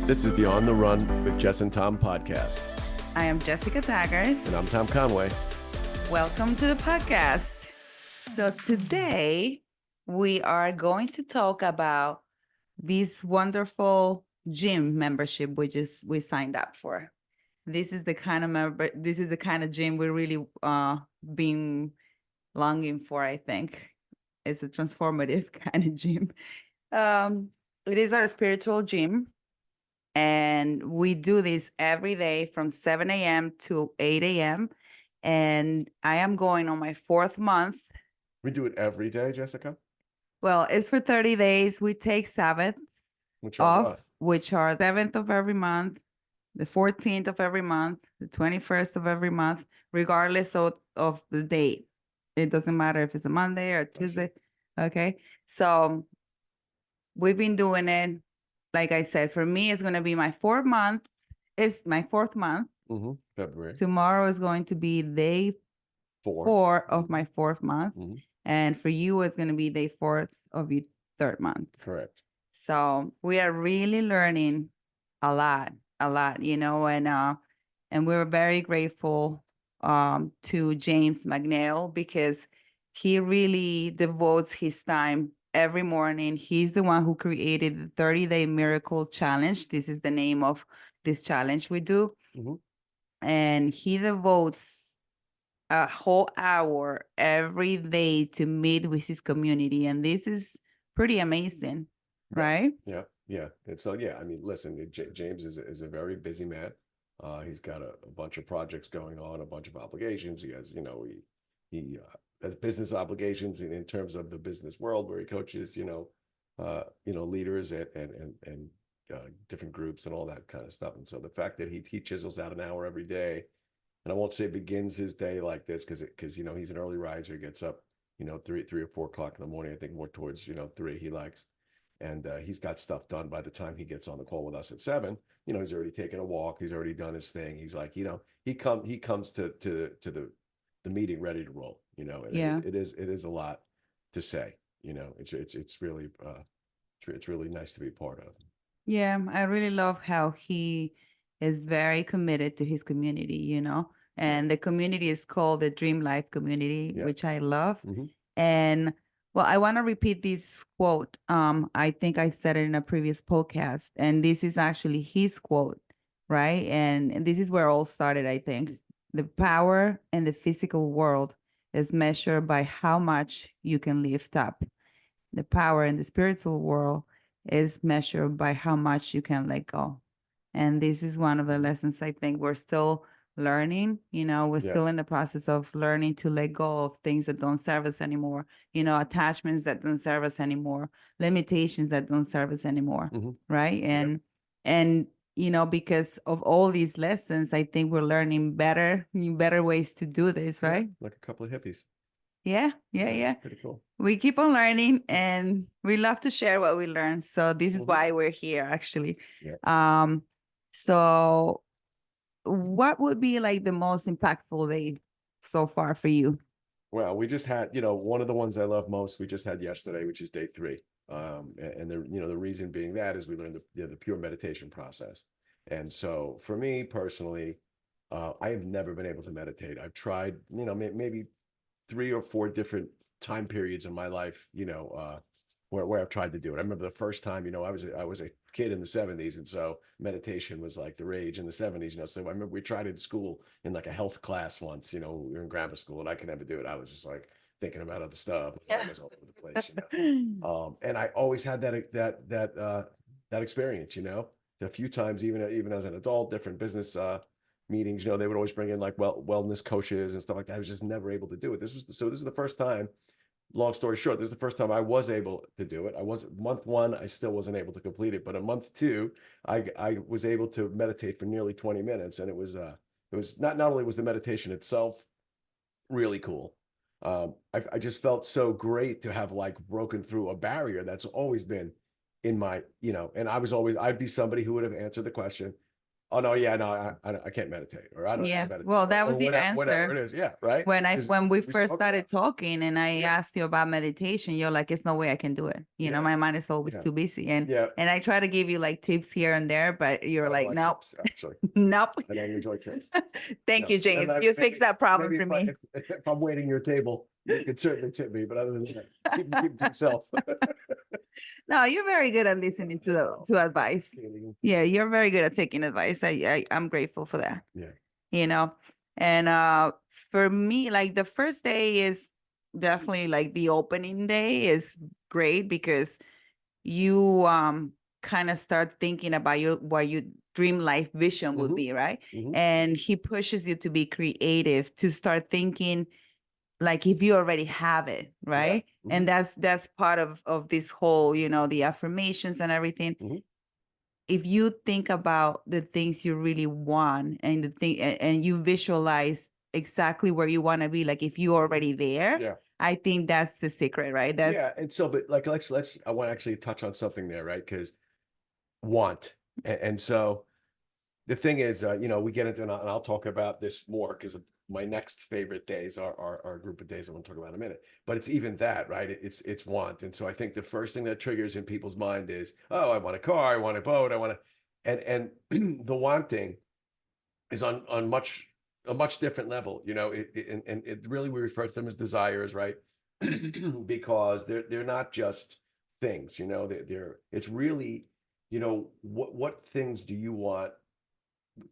This is the On the Run with Jess and Tom podcast. I am Jessica Taggart. And I'm Tom Conway. Welcome to the podcast. So today we are going to talk about this wonderful gym membership we signed up for. This is the kind of gym we really been longing for, I think. It's a transformative kind of gym. It is our spiritual gym. And we do this every day from 7 a.m. to 8 a.m. And I am going on my 4th month. We do it every day, Jessica? Well, it's for 30 days. We take Sabbaths off, which are 7th of every month, the 14th of every month, the 21st of every month, regardless of the date. It doesn't matter if it's a Monday or Tuesday. Okay. So we've been doing it. Like I said, for me, it's going to be my 4th month. It's my 4th month. February. Tomorrow is going to be day 4 of my 4th month. And for you, it's going to be day 4th of your 3rd month. Correct. So we are really learning a lot, and we're very grateful to James MacNeil because he really devotes his time every morning. He's the one who created the 30-day miracle challenge. This is the name of this challenge we do. And he devotes a whole hour every day to meet with his community. And this is pretty amazing, right? Yeah. And so, I mean, listen, James is a very busy man. He's got a bunch of projects going on, a bunch of obligations. He has, he has business obligations in terms of the business world where he coaches, leaders and different groups and all that kind of stuff. And so the fact that he chisels out an hour every day, and I won't say begins his day like this because he's an early riser. He gets up, 3 or 4 o'clock in the morning. I think more towards 3 he likes, and he's got stuff done by the time he gets on the call with us at 7. He's already taken a walk. He's already done his thing. He's like, he comes to the meeting ready to roll. And it is a lot to say. It's really it's really nice to be part of. Yeah, I really love how he is very committed to his community, and the community is called the Dreamlife community, which I love. And well, I want to repeat this quote. I think I said it in a previous podcast, and this is actually his quote, right? And this is where it all started, I think. The power in the physical world is measured by how much you can lift up. The power in the spiritual world is measured by how much you can let go. And this is one of the lessons I think we're still learning. We're still in the process of learning to let go of things that don't serve us anymore, attachments that don't serve us anymore, limitations that don't serve us anymore. Right. And because of all these lessons, I think we're learning better ways to do this, right? Like a couple of hippies. Yeah. Pretty cool. We keep on learning and we love to share what we learn. So this is why we're here, actually. So what would be like the most impactful day so far for you? Well, we just had, one of the ones I love most, we just had yesterday, which is day 3. And the reason being that is we learned the pure meditation process. And so for me personally, I have never been able to meditate. I've tried, maybe 3 or 4 different time periods in my life, where I've tried to do it. I remember the first time, I was a kid in the 70s, and so meditation was like the rage in the 70s. So I remember we tried it in school in like a health class once. We were in grammar school, and I could never do it. I was just like thinking about other stuff. I was all over the place, and I always had that experience. A few times, even as an adult, different business meetings, they would always bring in like wellness coaches and stuff like that. I was just never able to do it. This is the first time. Long story short, this is the first time I was able to do it. I was month 1, I still wasn't able to complete it, but in month 2, I was able to meditate for nearly 20 minutes, and it was not only was the meditation itself really cool. I just felt so great to have like broken through a barrier that's always been in my, and I'd be somebody who would have answered the question, oh no, yeah, no, I can't meditate, or I don't know how Yeah. to meditate, Well, that or was your whatever answer. it is. Yeah, right. When we We first spoke about started talking and I it. Yeah, asked you about meditation, you're like, it's no way I can do it. You know, yeah, my mind is always yeah, too busy. yeah. And I try to give you like tips here and there, but I you're don't like, like nope, tips, actually. nope. I don't enjoy tips. Thank No, you, and James. I, You fixed maybe that problem maybe for me. if I'm waiting your table, you could certainly tip me, but other than that, keep it to yourself. No, you're very good at listening to advice. Yeah, you're very good at taking advice. I'm grateful for that. Yeah. You know, and for me, like the first day is definitely like the opening day is great because you kind of start thinking about what your dream life vision would be, right? And he pushes you to be creative, to start thinking like if you already have it, right? And that's part of this whole, the affirmations and everything. If you think about the things you really want and the thing and you visualize exactly where you want to be, like if you're already there, Yeah. I think that's the secret, right? That's Yeah. And so, but like, I want to actually touch on something there, right? Because want. And so the thing is, we get into, and I'll talk about this more because my next favorite days are a group of days I'm going to talk about in a minute. But it's even that, right? It's want. And so I think the first thing that triggers in people's mind is, oh, I want a car, I want a boat, I want to, and the wanting is on a much different level. And it really, we refer to them as desires, right? Because they're not just things. It's really, what things do you want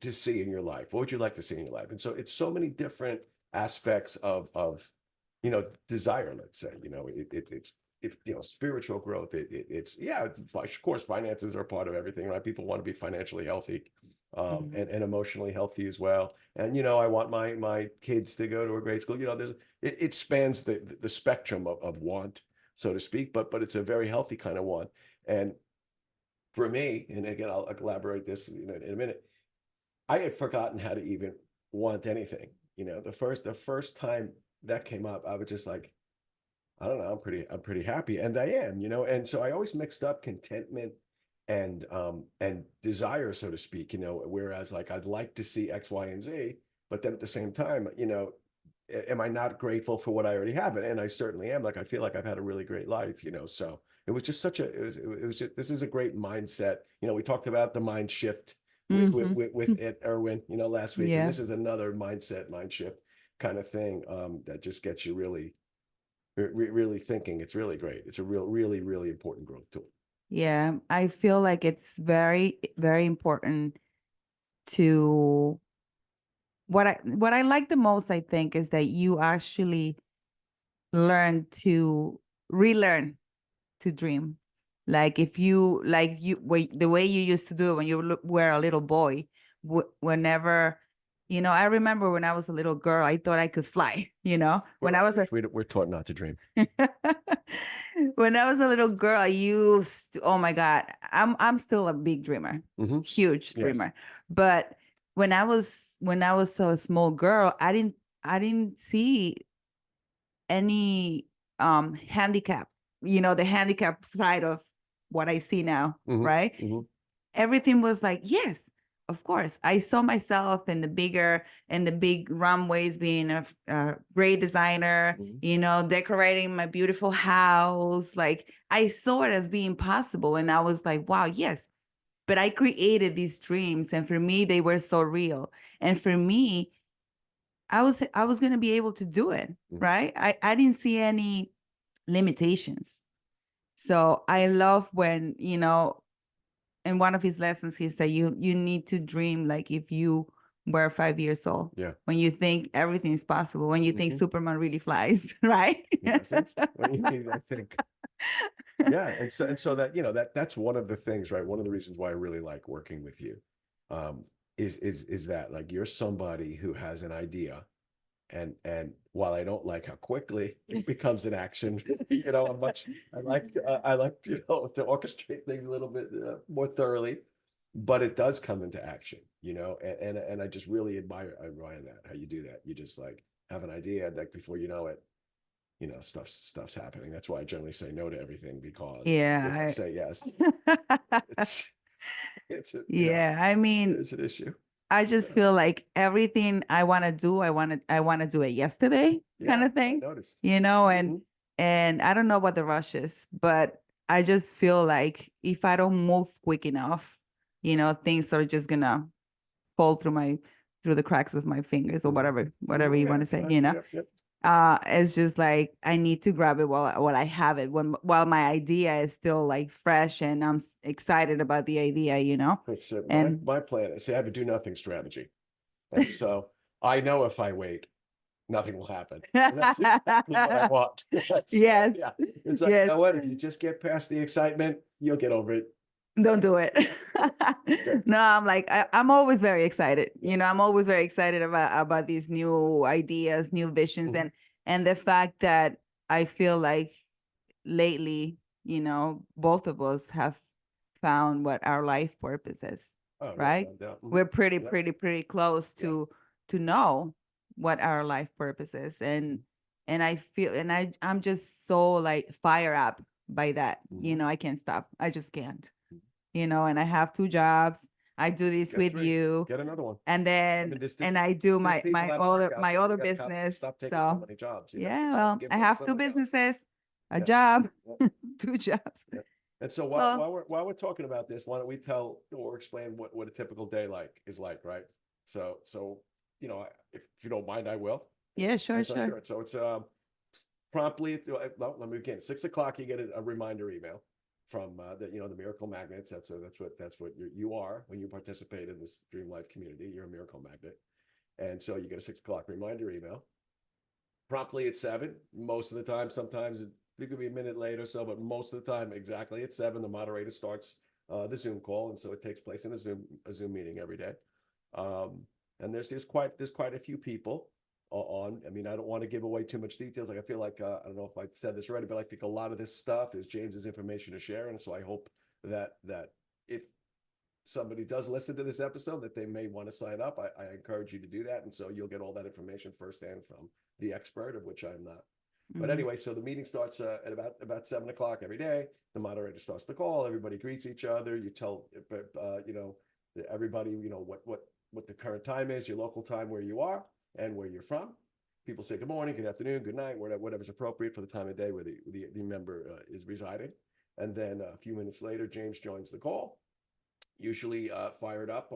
to see in your life? What would you like to see in your life? And so it's so many different aspects of desire. Let's say, it's if spiritual growth. It's yeah, of course, finances are part of everything, right? People want to be financially healthy, and emotionally healthy as well. And I want my kids to go to a great school. It spans the spectrum of want, so to speak, but it's a very healthy kind of want. And for me, and again, I'll elaborate this in a minute. I had forgotten how to even want anything. The first time that came up, I was just like, I don't know, I'm pretty happy, and I am. And so I always mixed up contentment and desire, so to speak. Whereas like I'd like to see X, Y, and Z, but then at the same time, am I not grateful for what I already have? And I certainly am. Like I feel like I've had a really great life. So it was just it was just, this is a great mindset. We talked about the mind shift with it, Erwin, last week, and yeah. this is another mind shift kind of thing, that just gets you really, really thinking. It's really great. It's a really, really important growth tool. Yeah, I feel like it's very, very important to what I like the most, I think, is that you actually learn to relearn to dream. Like if you the way you used to do it when you were a little boy, whenever I remember when I was a little girl, I thought I could fly. When I was We're taught not to dream. when I was a little girl, I used to, oh my God, I'm still a big dreamer, huge dreamer. But when I was so a small girl, I didn't see any handicap, the handicap side of what I see now, right? Everything was like, yes, of course. I saw myself in the big runways, being a great designer, decorating my beautiful house. Like I saw it as being possible. And I was like, wow, yes. But I created these dreams. And for me, they were so real. And for me, I was going to be able to do it, right? I didn't see any limitations. So I love when, in one of his lessons, he said, you need to dream like if you were 5 years old. Yeah. When you think everything is possible, when you think Superman really flies, right? Yes, what you need, I think. Yeah, and so that's one of the things, right? One of the reasons why I really like working with you, is that like you're somebody who has an idea, and while I don't like how quickly it becomes an action, I like to orchestrate things a little bit more thoroughly, but it does come into action, and I just really admire that, how you do that. You just like have an idea, like before you know it, stuff's happening. That's why I generally say no to everything, because if I Yeah. say yes, Yeah, I mean, it's an issue. I just feel like everything I want to do, I want to do it yesterday, kind of I thing, noticed. and I don't know what the rush is, but I just feel like if I don't move quick enough, things are just gonna fall through the cracks of my fingers or whatever you want to say, it's just like I need to grab it while I have it, while my idea is still like fresh and I'm excited about the idea, It's and my plan is, I have a do nothing strategy. And so I know if I wait, nothing will happen. And that's exactly what I want. Yes. Yeah. It's like, you know what? If you just get past the excitement, you'll get over it. Don't do it. No, I'm like, I'm always very excited. I'm always very excited about these new ideas, new visions, and the fact that I feel like lately, both of us have found what our life purpose is. Oh, right? Yeah, We're pretty close to know what our life purpose is. And I feel I'm just so like fire up by that. I can't stop. I just can't. And I have 2 jobs. I do this Get with 3. you. Get another one. And then and I do my other business. Stop taking So so many jobs. yeah, well, I have 2 businesses, a job, 2 jobs. And so while we're talking about this, why don't we tell or explain what a typical day is like, right? So if you don't mind, I will. Yeah, sure. So it's promptly. Well, let me begin. 6 o'clock, you get a reminder email from the Miracle Magnets. That's what you are when you participate in this Dream Life community. You're a Miracle Magnet, and so you get a 6 o'clock reminder email. Promptly at 7, most of the time. Sometimes it could be a minute late or so, but most of the time, exactly at 7, the moderator starts the Zoom call, and so it takes place in a Zoom meeting every day. And there's quite a few people on. I mean, I don't want to give away too much details. Like I feel like I don't know if I've said this already, but I think a lot of this stuff is James's information to share, and so I hope that if somebody does listen to this episode, that they may want to sign up. I encourage you to do that, and so you'll get all that information firsthand from the expert, of which I'm not. But anyway, so the meeting starts at about 7 o'clock every day. The moderator starts the call. Everybody greets each other. You tell everybody what the current time is, your local time, where you are and where you're from. People say good morning, good afternoon, good night, whatever's appropriate for the time of day where the member is residing. And then a few minutes later, James joins the call. Usually fired up,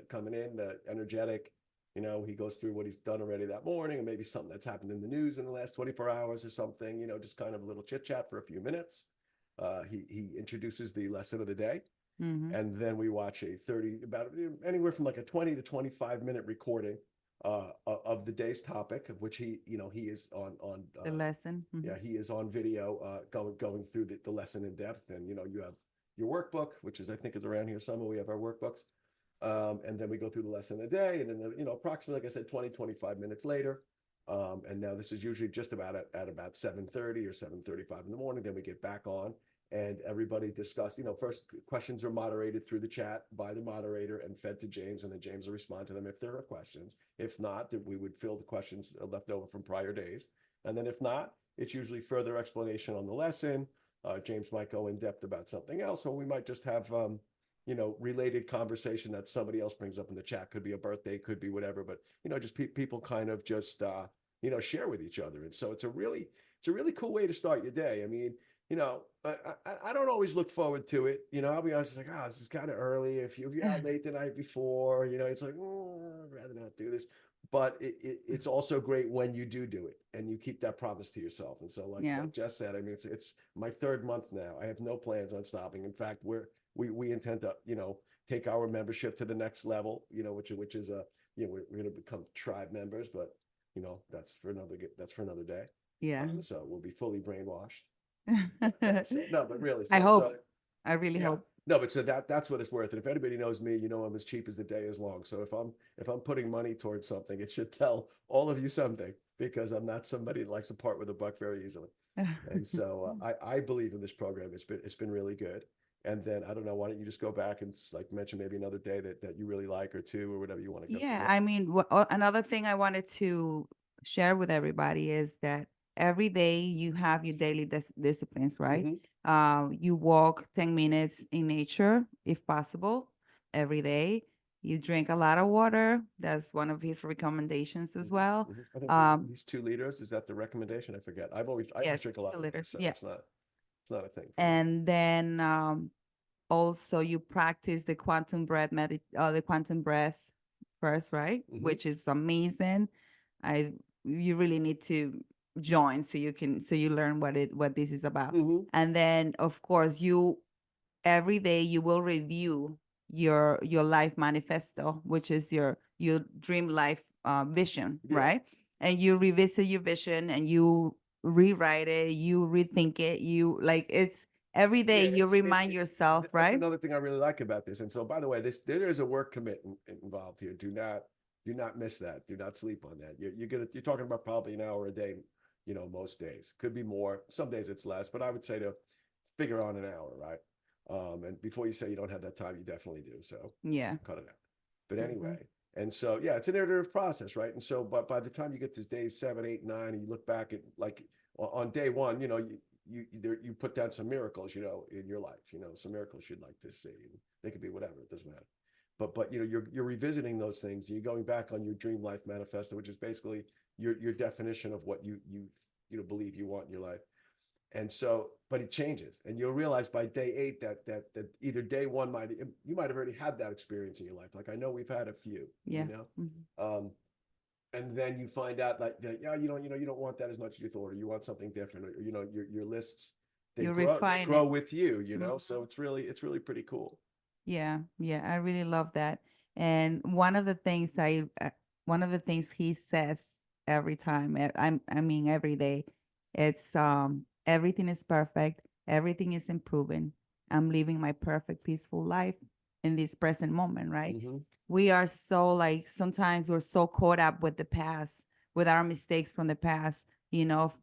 coming in, energetic. He goes through what he's done already that morning, and maybe something that's happened in the news in the last 24 hours or something, just kind of a little chit chat for a few minutes. He introduces the lesson of the day. And then we watch about anywhere from like a 20 to 25-minute recording of the day's topic, of which he is on the lesson. Yeah, he is on video going through the lesson in depth. And you have your workbook, which I think is around here somewhere. We have our workbooks. And then we go through the lesson of the day, and then approximately, like I said, 20-25 minutes later. And now this is usually just about at about 7:30 or 7:35 in the morning. Then we get back on, and everybody discuss. First questions are moderated through the chat by the moderator and fed to James, and then James will respond to them if there are questions. If not, then we would fill the questions left over from prior days. And then if not, it's usually further explanation on the lesson. James might go in depth about something else, or we might just have related conversation that somebody else brings up in the chat. Could be a birthday, could be whatever, but just people kind of just share with each other. And so it's a really cool way to start your day. I mean, I don't always look forward to it. I'll be honest, it's like, this is kind of early. If you're out late the night before, it's like, I'd rather not do this. But it's also great when you do it and you keep that promise to yourself. And so like Jess said, I mean, it's my 3rd month now. I have no plans on stopping. In fact, we intend to take our membership to the next level, which is we're going to become tribe members, but that's for another day. Yeah. So we'll be fully brainwashed. No, but really, I hope. I really hope. No, but so that's what it's worth. And if anybody knows me, I'm as cheap as the day is long. So if I'm putting money towards something, it should tell all of you something, because I'm not somebody that likes to part with a buck very easily. And so I believe in this program. It's been really good. And then I don't know, why don't you just go back and like mention maybe another day that you really like, or 2, or whatever you want to go. Yeah, I mean, another thing I wanted to share with everybody is that every day you have your daily disciplines, right? Mm-hmm. You walk 10 minutes in nature, if possible, every day. You drink a lot of water. That's one of his recommendations as well. Mm-hmm. I think these 2 liters, is that the recommendation? I forget. I always Yes, drink a lot of water, 2 liters. so Yeah. it's not a thing for me. And then also you practice the quantum breath first, right? Mm-hmm. Which is amazing. I You really need to join so you learn what this is about. Mm-hmm. And then of course you every day you will review your life manifesto, which is your dream life vision, Yeah. right? And you revisit your vision and you rewrite it, you rethink it, you like it's every day Yeah, you remind yourself, that's right? another thing I really like about this. And so, by the way, there is a work commitment involved here. Do not miss that. Do not sleep on that. You're talking about probably an hour a day, most days. Could be more. Some days it's less, but I would say to figure on an hour, right? And before you say you don't have that time, you definitely do. So Yeah. cut it out. But Mhm. anyway, and so yeah, it's an iterative process, right? And so, but by the time you get to days 7, 8, 9, and you look back at like on day one, you put down some miracles, in your life, some miracles you'd like to see. And they could be whatever, it doesn't matter. But you're revisiting those things. You're going back on your dream life manifesto, which is basically your definition of what you believe you want in your life. And so, but it changes, and you'll realize by day 8 that either day 1 you might have already had that experience in your life. Like I know we've had a few, Yeah. Mhm. and then you find out like that, yeah, you don't want that as much as you thought, or you want something different, or your lists, You they refine grow it. with you, Mhm. so it's really pretty cool. Yeah, yeah, I really love that. And one of the things he says every time, I mean every day, it's everything is perfect, everything is improving. I'm living my perfect peaceful life in this present moment, right? Mm-hmm. We are so like sometimes we're so caught up with the past, with our mistakes from the past,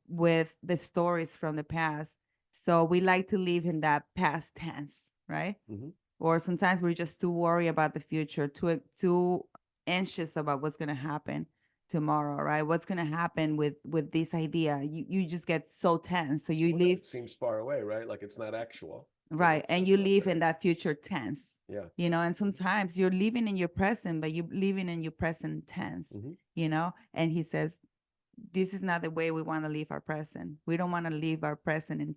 with the stories from the past. So we like to live in that past tense, right? Mm-hmm. Or sometimes we're just too worried about the future, too anxious about what's going to happen tomorrow, right? What's going to happen with this idea? You just get so tense, so you Well, live it seems far away, right? Like it's not actual, right, and it's you not live there. in that future tense, Yeah. and sometimes you're living in your present, but you're living in your present tense, Mm-hmm. and he says this is not the way we want to live our present. We don't want to live our present in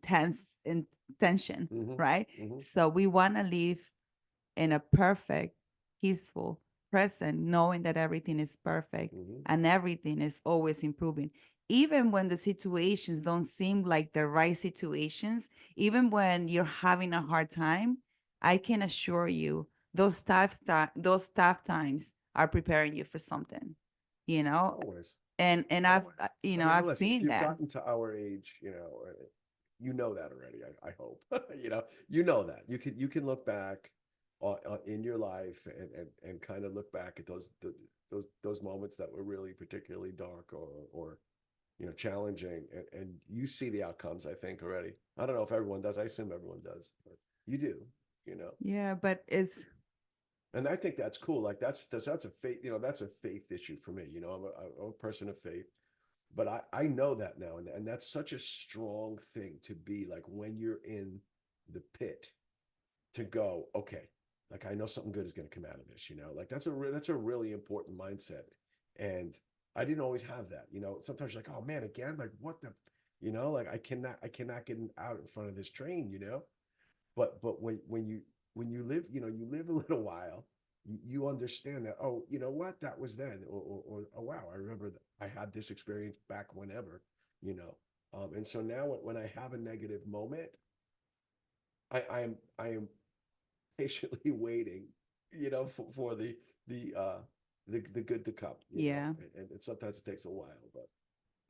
tension, Mm-hmm. right? Mm-hmm. So we want to live in a perfect, peaceful present, knowing that everything is perfect Mm-hmm. and everything is always improving. Even when the situations don't seem like the right situations, even when you're having a hard time, I can assure you those tough times are preparing you for something, you know. Always. And I've Always. I mean, I've listen, if seen you've that. gotten to our age, you know that already. I hope, you know that you can look back in your life and kind of look back at those moments that were really particularly dark or challenging, and you see the outcomes, I think, already. I don't know if everyone does. I assume everyone does, but you do, you know. Yeah, but it's And I think that's cool. Like that's a faith, that's a faith issue for me. I'm a person of faith, but I know that now, and that's such a strong thing to be like when you're in the pit to go, okay, like I know something good is going to come out of this, like that's a really important mindset. And I didn't always have that, sometimes you're like, oh man, again, like what the, like I cannot get out in front of this train, but when you live, you live a little while, you understand that, oh, you know what, that was then, or oh wow, I remember that I had this experience back whenever, you know. And so now when I have a negative moment, I am patiently waiting, for the good to come, yeah. and sometimes it takes a while, but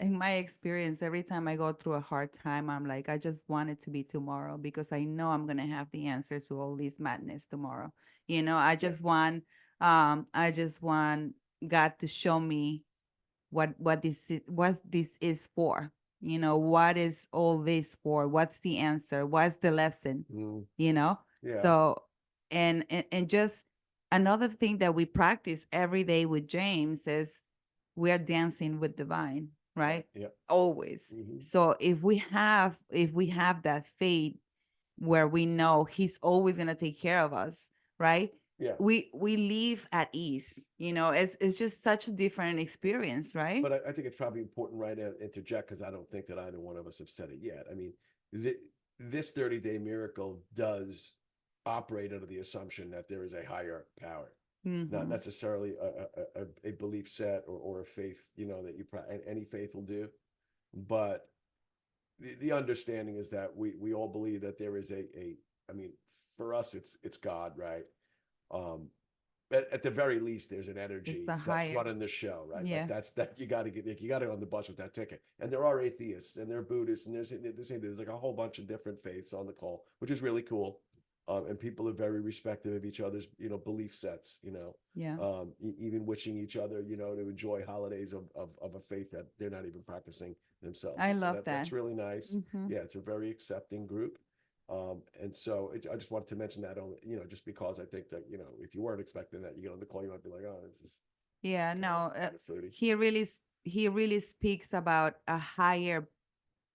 In my experience, every time I go through a hard time, I'm like, I just want it to be tomorrow because I know I'm gonna have the answer to all this madness tomorrow. yeah. I just want God to show me what this is for. What is all this for? What's the answer? What's the lesson? Mm, You know? yeah. So and just another thing that we practice every day with James is we are dancing with divine, right? Yeah. Always. So if we have that faith where we know he's always going to take care of us, right? Yeah. We live at ease, it's just such a different experience, right? But I think it's probably important, right, to interject, because I don't think that either one of us have said it yet. I mean, this 30-day miracle does operate under the assumption that there is a higher power, not necessarily a belief set or a faith, that any faith will do. But the understanding is that we all believe that there is I mean, for us, it's God, right? At the very least, there's an energy that's running the show, right? Yeah. Like that you got to get on the bus with that ticket. And there are atheists and there are Buddhists and there's like a whole bunch of different faiths on the call, which is really cool. And people are very respectful of each other's, belief sets, Yeah. Even wishing each other, to enjoy holidays of a faith that they're not even practicing themselves. I And so love that. That's really nice. Yeah, it's a very accepting group. And so I just wanted to mention that, just because I think that, if you weren't expecting that, you get on the call, you might be like, oh, this is. Yeah, no, kind of fruity. he really speaks about a higher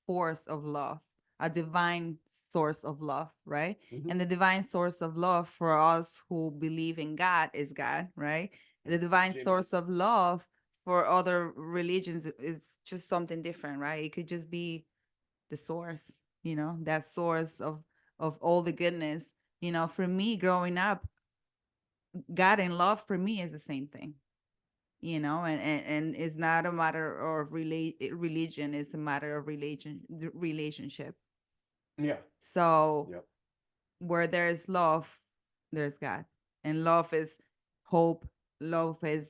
force of love, a divine source of love, right? And the divine source of love for us who believe in God is God, right? The divine source of love for other religions is just something different, right? It could just be the source, that source of all the goodness. For me growing up, God and love for me is the same thing, and it's not a matter of religion, it's a matter of relationship. Yeah. So Yep. where there's love, there's God. And love is hope, love is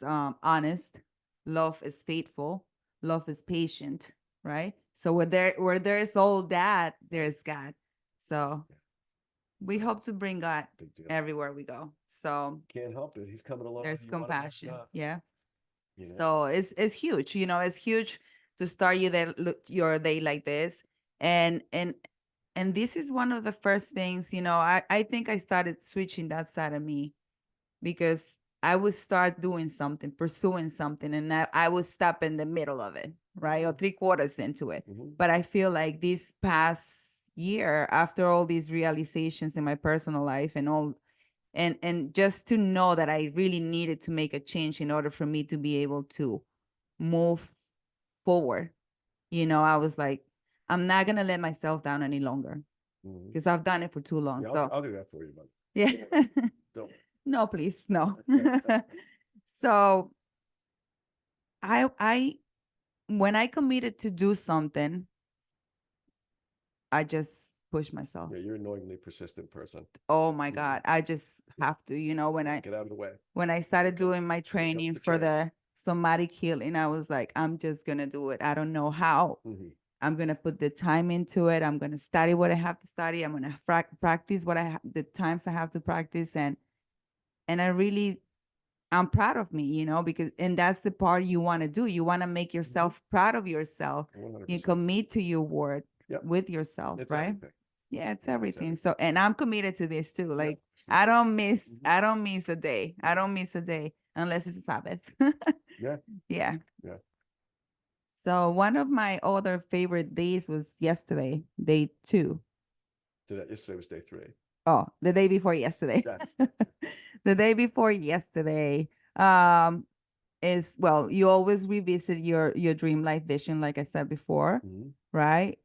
honest, love is faithful, love is patient, right? So where there's all that, there's God. So we hope to bring God everywhere we go. So can't help it. He's coming along. there's compassion. Yeah. You know? So it's huge. It's huge to start your day like this. And this is one of the first things, I think I started switching that side of me, because I would start doing something, pursuing something, and I would stop in the middle of it, right? Or 3/4 into it. But I feel like this past year, after all these realizations in my personal life and all, and just to know that I really needed to make a change in order for me to be able to move forward, I was like, I'm not going to let myself down any longer, because I've done it for too long. Yeah, so I'll do that for you, buddy. yeah. Don't. No, please, no. So I when I committed to do something, I just push myself. Yeah, you're an annoyingly persistent person. Oh my God. I just have to, when I get out of the way. When I started doing my training for the somatic healing, I was like, I'm just gonna do it. I don't know how. I'm gonna put the time into it. I'm gonna study what I have to study. I'm gonna practice the times I have to practice, and I'm proud of me, because and that's the part you want to do. You want to make yourself proud of yourself. 100%. You commit to your word with yourself, it's right? Everything. Yeah, it's everything. So, and I'm committed to this too. Like, I don't miss a day. I don't miss a day unless it's a Sabbath. Yeah. Yeah. So one of my other favorite days was yesterday, day 2. Yesterday was day 3. Oh, the day before yesterday. The day before yesterday is, well, you always revisit your dream life vision, like I said before, right?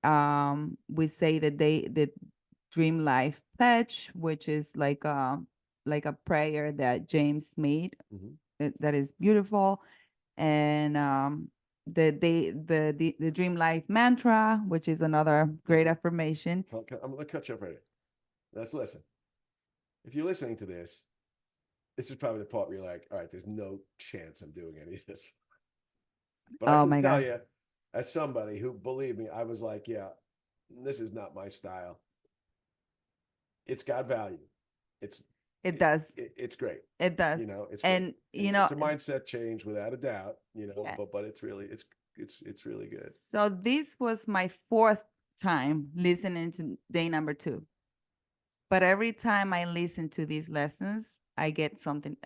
We say the Dreamlife Pledge, which is like a prayer that James made, that is beautiful, and the Dreamlife Mantra, which is another great affirmation. I'm gonna cut you up right here. Let's listen. If you're listening to this is probably the part where you're like, all right, there's no chance I'm doing any of this. But I can tell you, as somebody who, believe me, I was like, yeah, this is not my style. It's got value. It does. It's great. It does. It's and great. It's a mindset change without a doubt. But it's really it's really good. So this was my 4th time listening to day number 2. But every time I listen to these lessons, I get something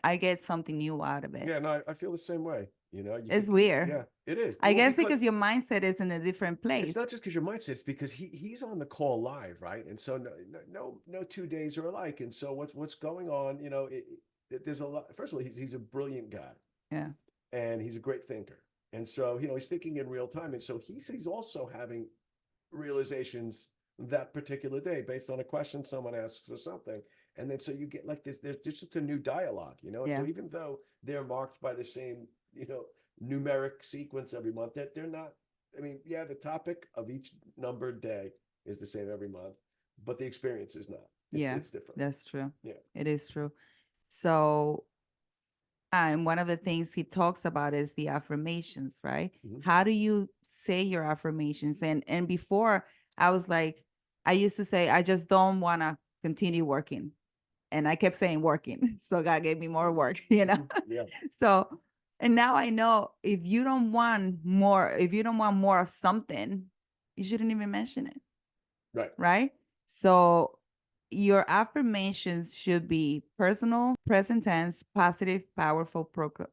new out of it. Yeah, no, I feel the same way. You know, you It's could, weird. yeah, it is. I Well, guess because your mindset is in a different it's place. not just because your mindset, it's because he's on the call live, right? And so no 2 days are alike. And so what's going on, you know, there's a lot. First of all, he's a brilliant guy. Yeah. And he's a great thinker. And so, you know, he's thinking in real time. And so he's also having realizations that particular day based on a question someone asks or something. And then so you get like this, there's just a new dialogue, you know. And Yeah. so even though they're marked by the same, you know, numeric sequence every month, that they're not, I mean, yeah, the topic of each numbered day is the same every month, but the experience is not. Yeah. It's different. That's true. Yeah. It is true. So, and one of the things he talks about is the affirmations, right? Mm-hmm. How do you say your affirmations? And before I was like, I used to say, I just don't want to continue working. And I kept saying working. So God gave me more work, you know? Yeah. So, and now I know if you don't want more, if you don't want more of something, you shouldn't even mention it. Right. Right. So your affirmations should be personal, present tense, positive, powerful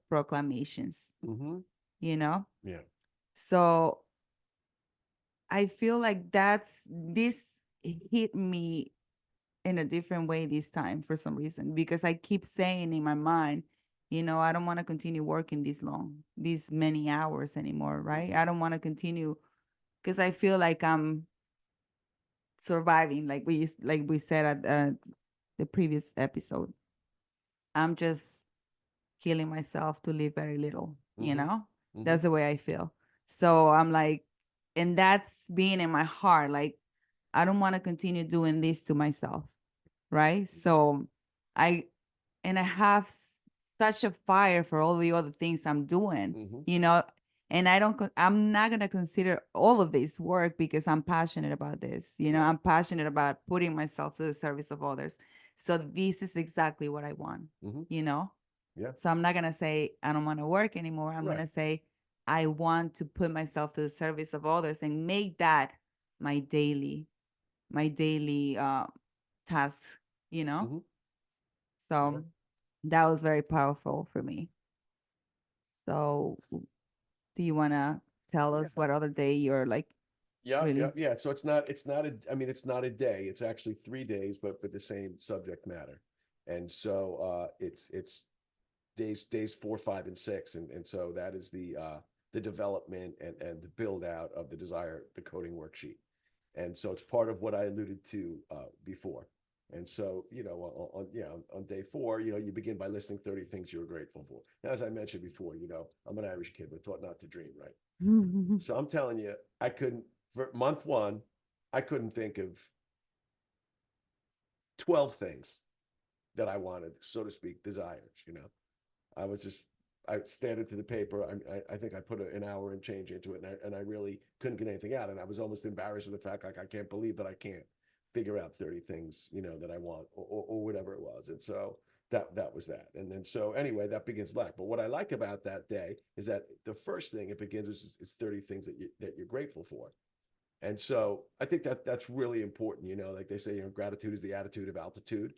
proclamations, Mm-hmm. you know? Yeah. So I feel like this hit me in a different way this time for some reason, because I keep saying in my mind, you know, I don't want to continue working this long, these many hours anymore, right? Mm-hmm. I don't want to continue because I feel like I'm surviving, like we said at the previous episode. I'm just killing myself to live very little, you Mm-hmm. know? Mm-hmm. That's the way I feel. So I'm like, and that's being in my heart. Like, I don't want to continue doing this to myself. Right. So I, and I have such a fire for all the other things I'm doing, Mm-hmm. you know, and I'm not going to consider all of this work because I'm passionate about this. You know, Yeah. I'm passionate about putting myself to the service of others. So this is exactly what I want, Mm-hmm. you know? Yeah. So I'm not going to say I don't want to work anymore. I'm Right. going to say I want to put myself to the service of others and make that my daily, my daily tasks, you know? Mm-hmm. Yeah. So that was very powerful for me. So do you want to tell Yeah. us what other day you're like Yeah, yeah, really? yeah. So it's not I mean, it's not a day. It's actually 3 days, but with the same subject matter. And so it's days 4, 5, and 6. And so that is the development and the build out of the coding worksheet. And so it's part of what I alluded to before. And so, you know, on day 4, you know, you begin by listing 30 things you're grateful for. Now, as I mentioned before, you know, I'm an Irish kid, but taught not to dream, right? So I'm telling you, I couldn't, for month 1, I couldn't think of 12 things that I wanted, so to speak, desires, you know. I was just, I stared into the paper. I think I put an hour and change into it, and I really couldn't get anything out. And I was almost embarrassed with the fact, like, I can't believe that I can't figure out 30 things, you know, that I want, or whatever it was. And so that was that. And then so anyway, that begins black. But what I like about that day is that the first thing it begins is 30 things that you're grateful for. And so I think that's really important. You know, like they say, you know, gratitude is the attitude of altitude.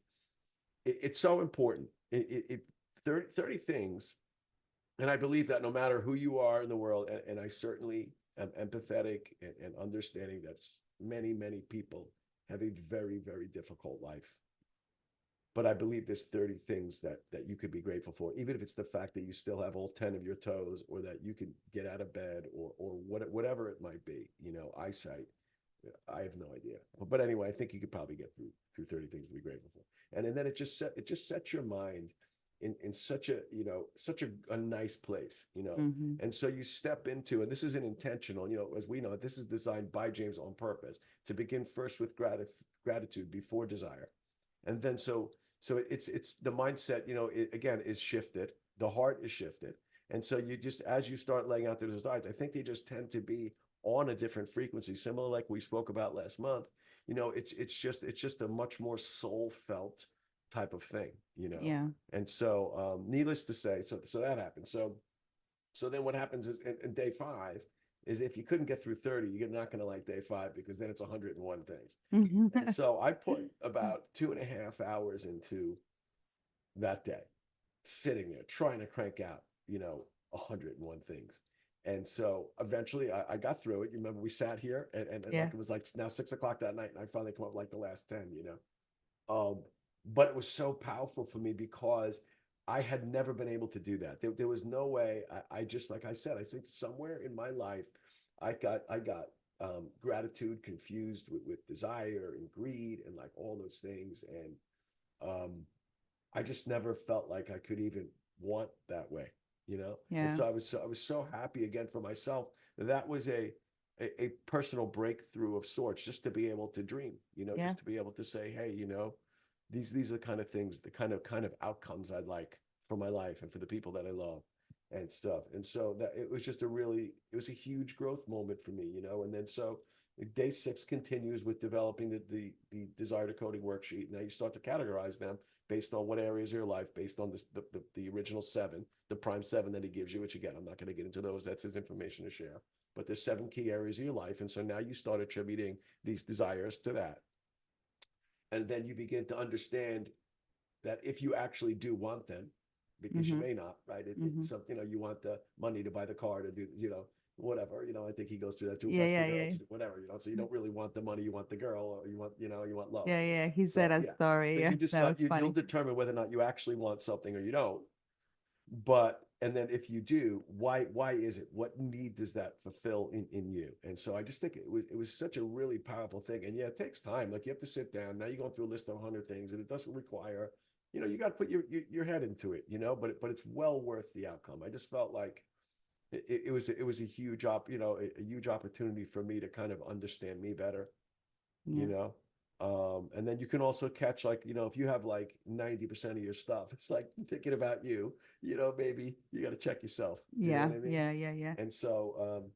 It's so important. 30 things. And I believe that no matter who you are in the world, and I certainly am empathetic and understanding that many people have a very, very difficult life. But I believe there's 30 things that you could be grateful for, even if it's the fact that you still have all 10 of your toes, or that you can get out of bed, or whatever it might be, you know, eyesight. I have no idea. But anyway, I think you could probably get through 30 things to be grateful for. And then it just sets your mind in such a, you know, such a nice place, you know. Mm-hmm. And so you step into, and this isn't intentional, you know, as we know, this is designed by James on purpose to begin first with gratitude before desire. And then so it's the mindset, you know, again, is shifted. The heart is shifted. And so you just, as you start laying out the desires, I think they just tend to be on a different frequency, similar like we spoke about last month. You know, it's just a much more soul felt type of thing, you know. Yeah. And so needless to say, so that happens. So then what happens is in day 5 is, if you couldn't get through 30, you're not going to like day 5, because then it's 101 things. And so I put about 2.5 hours into that day, sitting there trying to crank out, you know, 101 things. And so eventually I got through it. You remember we sat here and Yeah. like it was like now 6 o'clock that night, and I finally come up with like the last 10, you know. But it was so powerful for me because I had never been able to do that. There was no way. I just, like I said, I think somewhere in my life, I got gratitude confused with desire and greed and like all those things, and um, I just never felt like I could even want that way, you know. And Yeah. so I was so happy again for myself. That was a personal breakthrough of sorts, just to be able to dream, you know, Yeah. just to be able to say, hey, you know, these are the kind of things, the kind of outcomes I'd like for my life and for the people that I love and stuff. And so that it was just it was a huge growth moment for me, you know. And then so day 6 continues with developing the desire decoding worksheet. Now you start to categorize them based on what areas of your life, based on the original 7, the prime 7 that he gives you, which again, I'm not going to get into those. That's his information to share. But there's 7 key areas of your life. And so now you start attributing these desires to that. And then you begin to understand that if you actually do want them, because you Mm-hmm. may not, right? Mm-hmm. It's something, you know, you want the money to buy the car to do, you know, whatever, you know. I think he goes through that to Yeah. impress the Yeah. girl, Yeah. to whatever, you know. So you don't really want the money, you want the girl, or you want, you know, you want love. Yeah. Yeah. He said So a yeah, story. so Yeah. you just That start, was you'll funny. determine whether or not you actually want something or you don't. But and then if you do, why is it? What need does that fulfill in you? And so I just think it was such a really powerful thing. And yeah, it takes time. Like you have to sit down. Now you're going through a list of 100 things, and it doesn't require, you know, you got to put your head into it, you know. But it's well worth the outcome. I just felt like it was a huge you know, a huge opportunity for me to kind of understand me better, you Yeah. know. And then you can also catch, like, you know, if you have like 90% of your stuff, it's like thinking about you know, maybe you got to check yourself. You know Yeah. what I mean? Yeah. Yeah. Yeah. And so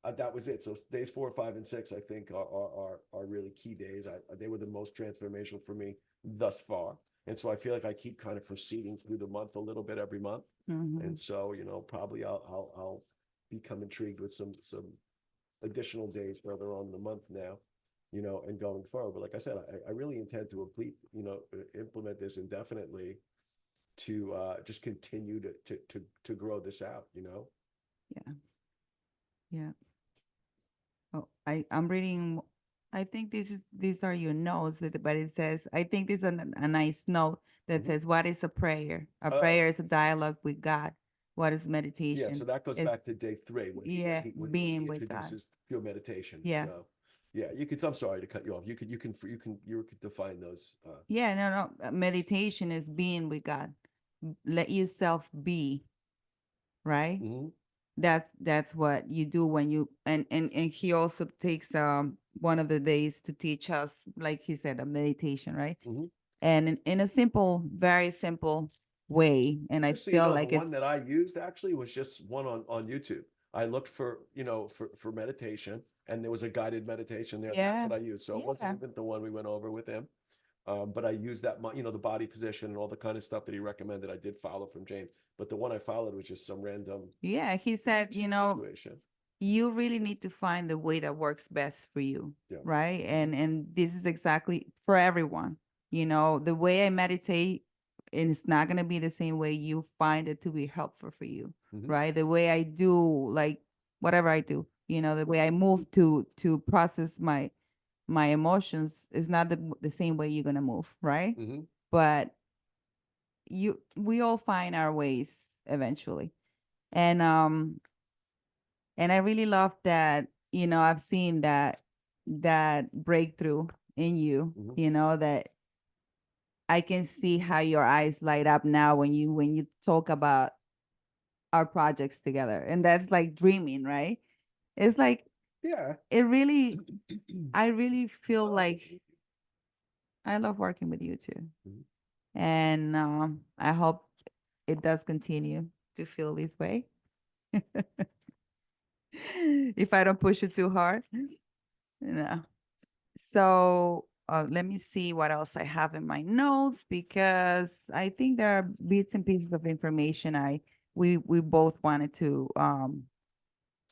that was it. So days 4, 5, and 6, I think are really key days. They were the most transformational for me thus far. And so I feel like I keep kind of proceeding through the month a little bit every month. Mm-hmm. And so, you know, probably I'll become intrigued with some additional days further on in the month now, you know, and going forward. But like I said, I really intend to you know, implement this indefinitely to just continue to grow this out, you know. Yeah. Yeah. Oh, I'm reading. I think these are your notes, but it says, I think this is a nice note that Mhm. says, "What is a prayer? A Oh, prayer is a dialogue with God. What is yeah. So meditation? that goes Is back to day 3 when yeah, he being with God. introduces pure meditation. Yeah, So yeah, you could. I'm sorry to cut you off. You could define those. yeah. No, no. Meditation is being with God. Let yourself be, right? Mhm, That's what you do when you and he also takes one of the days to teach us, like he said, a meditation, right? mhm. And in a simple, very simple way. And I Just so you feel know, the like one it's that I used actually was just one on YouTube. I looked for, you know, for meditation, and there was a guided meditation there. That's yeah, what I used. So it wasn't yeah, even the one we went over with him. But I used that, you know, the body position and all the kind of stuff that he recommended. I did follow from James, but the one I followed was just some random yeah. He said, situation. you really need to find the way that works best for you, Yeah. right? Mhm, And this is exactly for everyone. The way I meditate, and it's not going to be the same way you find it to be helpful for you, mhm, right? The way I do, like, whatever I do, the way I move to process my emotions is not the same way you're going to move, right? mhm. But we all find our ways eventually. And I really love that, I've seen that breakthrough in you, Mhm. that I can see how your eyes light up now when you talk about our projects together. And that's like dreaming, right? It's like Yeah. it really I really feel like I love working with you too. Mhm. And I hope it does continue to feel this way. If I don't push it too hard. No. So let me see what else I have in my notes, because I think there are bits and pieces of information we both wanted to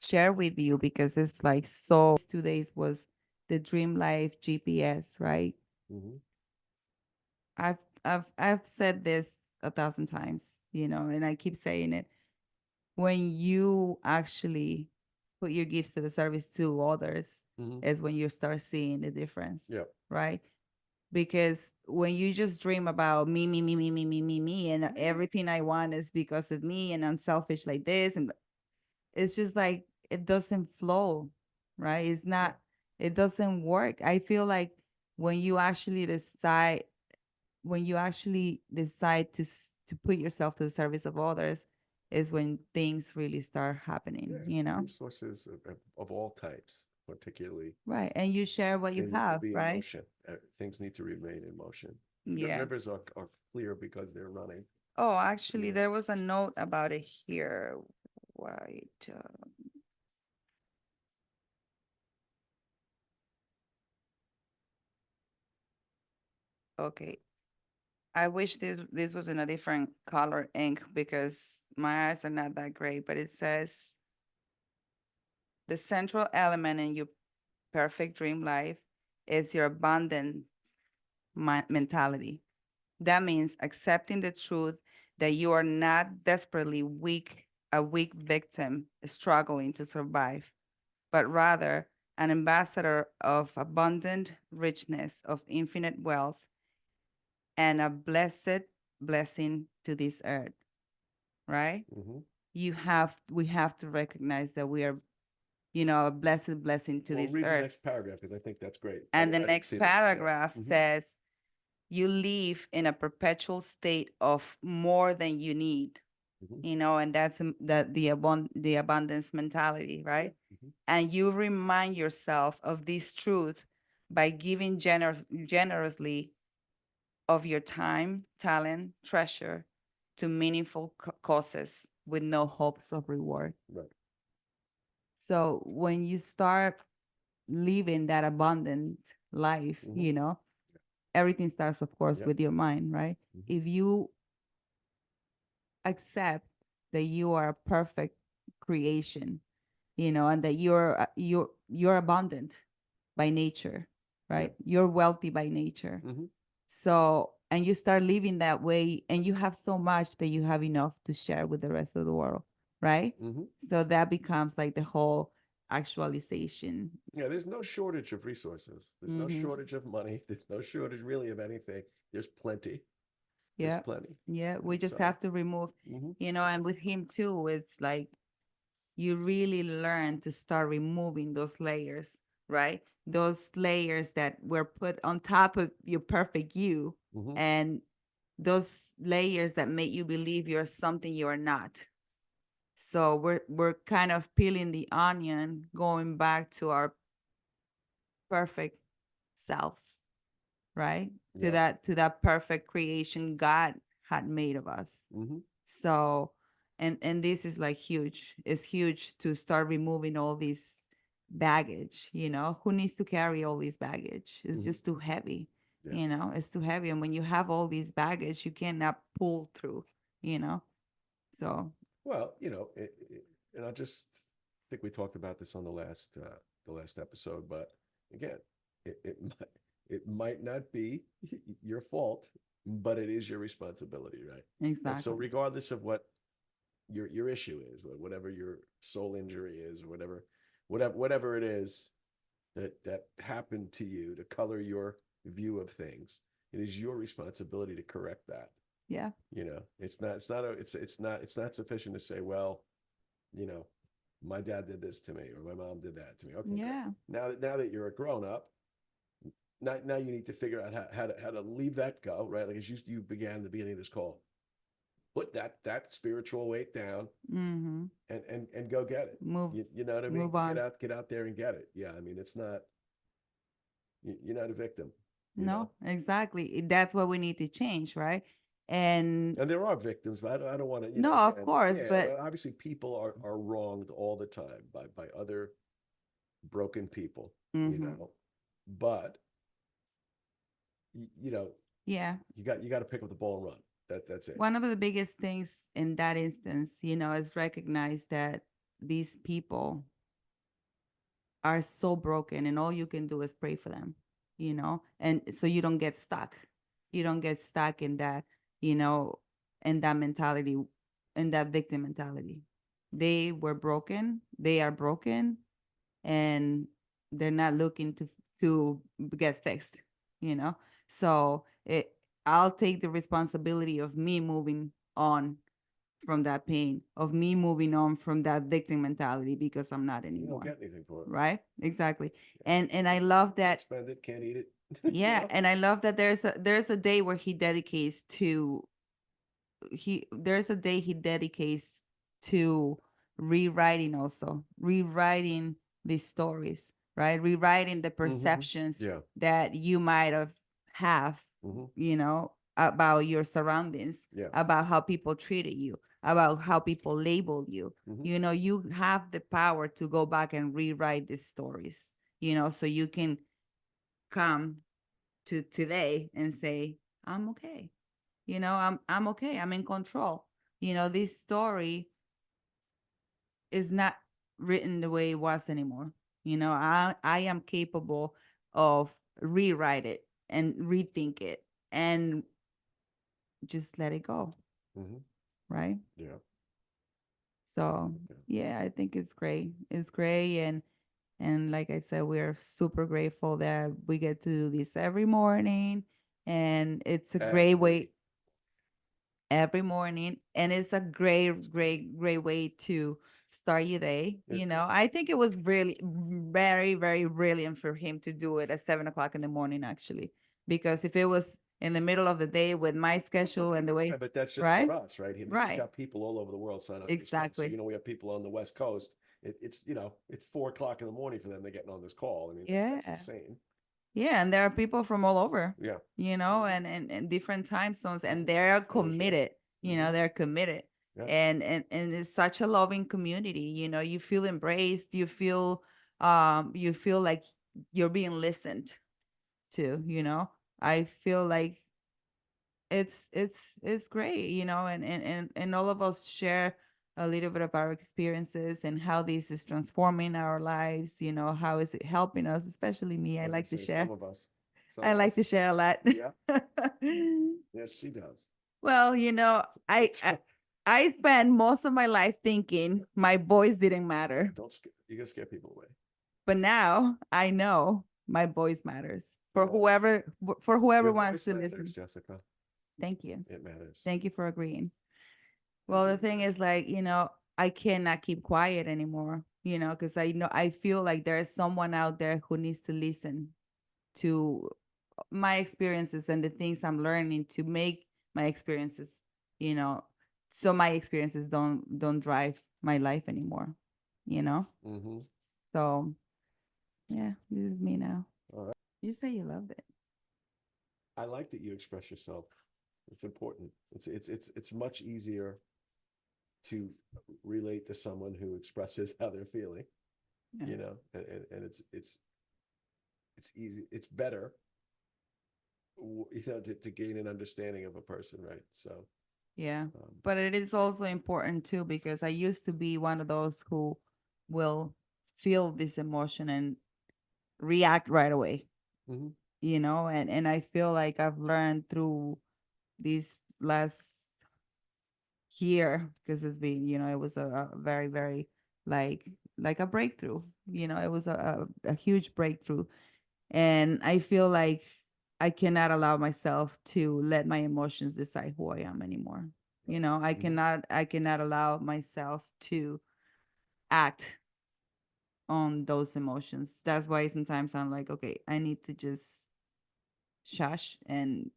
share with you, because it's like, so 2 days was the Dream Life GPS, right? Mhm. I've said this 1,000 times, and I keep saying it. when you actually put your gifts to the service to others, is when you start seeing the difference. Yep. Right? Because when you just dream about me, and everything I want is because of me, and I'm selfish like this, and it's just like it doesn't flow, right? It's not, it doesn't work. I feel like when you actually decide, to put yourself to the service of others, is when things really start happening, Resources of all types, particularly. Right. And you share what They you need to have, be in right? motion. Things need to remain in motion. Yeah. Rivers are clear because they're running. Oh, actually, Yeah. there was a note about it here. Right. Okay. I wish this was in a different color ink because my eyes are not that great, but it says the central element in your perfect dream life is your abundance mentality. That means accepting the truth that you are not desperately weak, a weak victim struggling to survive, but rather an ambassador of abundant richness, of infinite wealth, and a blessed blessing to this earth, right? We have to recognize that we are, a blessed blessing to this Read the earth. next paragraph because I think that's great. And the next paragraph says, you live in a perpetual state of more than you need, and that's the abundance mentality, right? And you remind yourself of this truth by giving generously of your time, talent, treasure to meaningful causes with no hopes of reward. Right. So when you start living that abundant life, everything starts, of course, with your mind, right? If you accept that you are a perfect creation, and that you're abundant by nature, right? You're wealthy by nature. So, and you start living that way, and you have so much that you have enough to share with the rest of the world, right? So that becomes like the whole actualization. Yeah, there's no shortage of resources. There's no shortage of money. There's no shortage really of anything. There's plenty. Yeah. There's plenty. Yeah. We just have to remove, and with him too, it's like you really learn to start removing those layers, right? Those layers that were put on top of your perfect you, and those layers that make you believe you're something you're not. So we're kind of peeling the onion, going back to our perfect selves, right? To that perfect creation God had made of us. So, and this is like huge. It's huge to start removing all this baggage. Who needs to carry all this baggage? It's just too heavy. It's too heavy, and when you have all this baggage, you cannot pull through. So. Well, and I just think we talked about this on the last episode, but again, it might not be your fault, but it is your responsibility, right? Exactly. And so regardless of what your issue is, or whatever your soul injury is, or whatever it is that happened to you to color your view of things, it is your responsibility to correct that. Yeah. It's not sufficient to say, well, my dad did this to me, or my mom did that to me. Okay. Yeah. Now that you're a grown up, now you need to figure out how to leave that go, right? Like as you began the beginning of this call, put that spiritual weight down, and go get it. You know what I mean? Move on. Get out there and get it. Yeah, I mean, it's not, you're not a victim. No, exactly. That's what we need to change, right? And there are victims, but I don't want to. No, of course, but obviously people are wronged all the time by other broken people. But yeah, you got to pick up the ball and run. That's it. One of the biggest things in that instance, is recognize that these people are so broken, and all you can do is pray for them, and so you don't get stuck. You don't get stuck in that, in that mentality, in that victim mentality, they were broken, they are broken, and they're not looking to get fixed, you know. So I'll take the responsibility of me moving on from that pain, of me moving on from that victim mentality, because I'm not You don't anymore. get anything for it. Right? Exactly. And I love that. Spend it, can't eat it. Yeah, and I love that there's a day where he dedicates to there's a day he dedicates to rewriting, also rewriting these stories, right? Rewriting the perceptions that you might have, you know, about your surroundings, about how people treated you, about how people labeled you. You know, you have the power to go back and rewrite these stories, you know, so you can come to today and say, I'm okay. You know, I'm okay. I'm in control. You know, this story is not written the way it was anymore. You know, I am capable of rewrite it and rethink it and just let it go. Right? Yeah. So yeah, I think it's great. It's great, and like I said, we're super grateful that we get to do this every morning, and it's a great way every morning, and it's a great way to start your day. You know, I think it was really very brilliant for him to do it at 7 o'clock in the morning, actually, because if it was in the middle of the day with my schedule and the way, but that's just right, for us, right? He's right, got people all over the world sign up. exactly. So, you know, we have people on the West Coast. It's, you know, it's 4 o'clock in the morning for them. They're getting on this call. I mean, that's insane. Yeah, and there are people from all over. Yeah. You know, and different time zones, and they're committed. You know, they're committed. Yeah. And it's such a loving community. You know, you feel embraced, you feel like you're being listened to, you know. I feel like it's great, you know, and all of us share a little bit of our experiences and how this is transforming our lives, you know, how is it helping us, especially me. I like to share. Some of us. I like to share a lot. Yeah. Yes, she does. Well, you know, I spent most of my life thinking my voice didn't matter. You gotta scare people away. But now I know my voice matters for whoever wants to listen. Jessica. Thank you. It matters. Thank you for agreeing. Well, the thing is, like, you know, I cannot keep quiet anymore, you know, because I feel like there is someone out there who needs to listen to my experiences and the things I'm learning to make my experiences, you know, so my experiences don't drive my life anymore, you know. So yeah, this is me now. All right. You say you loved it. I like that you express yourself. It's important. It's much easier to relate to someone who expresses how they're feeling, you know, and it's easy. It's better, you know, to gain an understanding of a person, right? So yeah, but it is also important too, because I used to be one of those who will feel this emotion and react right away, you know, and I feel like I've learned through these last year, because it's been, you know, it was a very like a breakthrough, you know, it was a huge breakthrough, and I feel like I cannot allow myself to let my emotions decide who I am anymore. You know, I cannot allow myself to act on those emotions. That's why sometimes I'm like, okay, I need to just shush and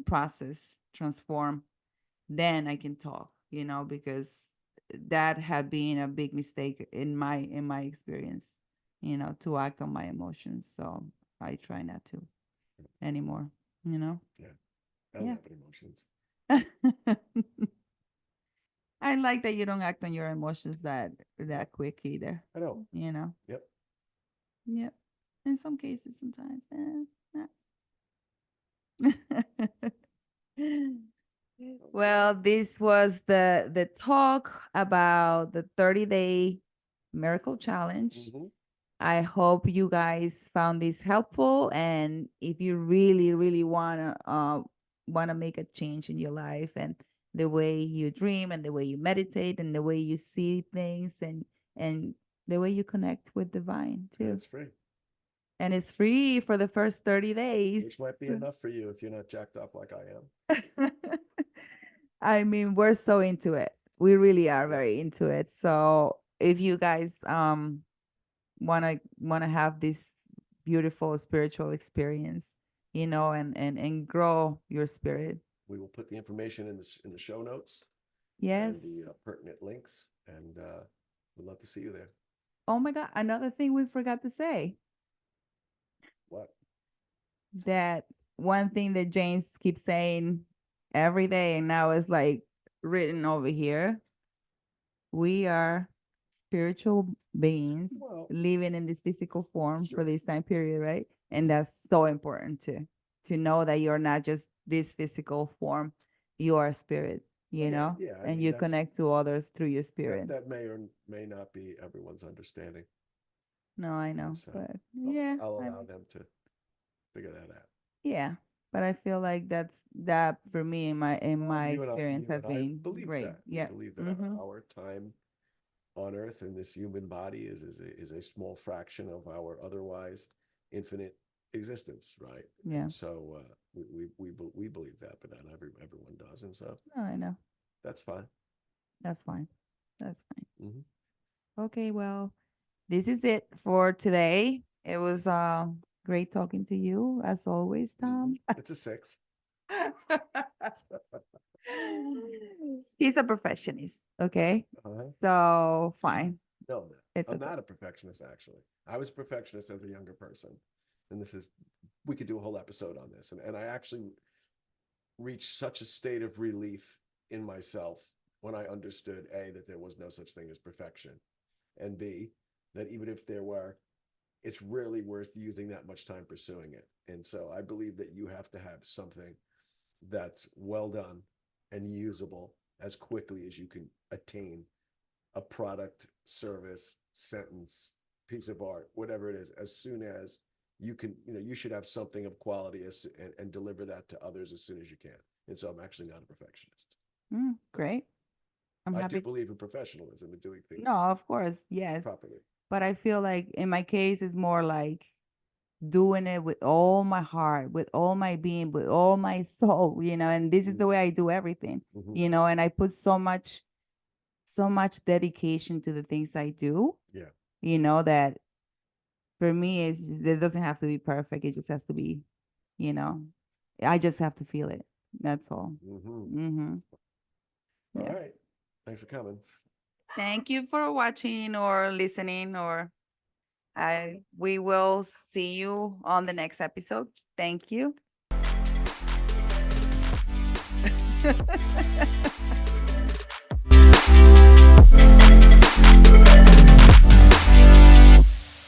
process, transform, then I can talk, you know, because that had been a big mistake in my experience, you know, to act on my emotions. So I try not to anymore, you know. Yeah. I don't have any emotions. I like that you don't act on your emotions that quick either. I know. You know. Yep. Yep. In some cases, sometimes. Well, this was the talk about the 30-day miracle challenge. I hope you guys found this helpful, and if you really wanna make a change in your life and the way you dream and the way you meditate and the way you see things and the way you connect with divine too. And it's free. And it's free for the first 30 days. Which might be enough for you if you're not jacked up like I am. I mean, we're so into it. We really are very into it. So if you guys wanna have this beautiful spiritual experience, you know, and grow your spirit. We will put the information in the show notes. Yes. And the pertinent links, and we'd love to see you there. Oh my God! Another thing we forgot to say. What? That one thing that James keeps saying every day, and now it's like written over here. We are spiritual beings living in this physical form for this time period, right? And that's so important to know that you're not just this physical form, you are a spirit, you know, and you connect to others through your spirit. That may or may not be everyone's understanding. No, I know, So but I'll allow them to figure that out. Yeah, but I feel like that for me in my experience has been great. I believe that our time on earth in this human body is a small fraction of our otherwise infinite existence, right? Yeah. So we believe that, but not everyone does, and so I know. That's fine. That's fine. Okay, well, this is it for today. It was great talking to you as always, Tom. It's a 6. He's a perfectionist. Okay. So fine. No, I'm not a perfectionist, actually. I was a perfectionist as a younger person. And we could do a whole episode on this. And I actually reached such a state of relief in myself when I understood, A, that there was no such thing as perfection. And B, that even if there were, it's rarely worth using that much time pursuing it. And so I believe that you have to have something that's well done and usable as quickly as you can attain a product, service, sentence, piece of art, whatever it is, as soon as you can, you should have something of quality and deliver that to others as soon as you can. And so I'm actually not a perfectionist. Great. I do believe in professionalism and doing things. No, of course, yes. Properly. But I feel like in my case, it's more like doing it with all my heart, with all my being, with all my soul, and this is the way I do everything, and I put so much dedication to the things I do. Yeah. That for me, it doesn't have to be perfect. It just has to be, I just have to feel it. That's all. All right. Thanks for coming. Thank you for watching or listening, we will see you on the next episode. Thank you.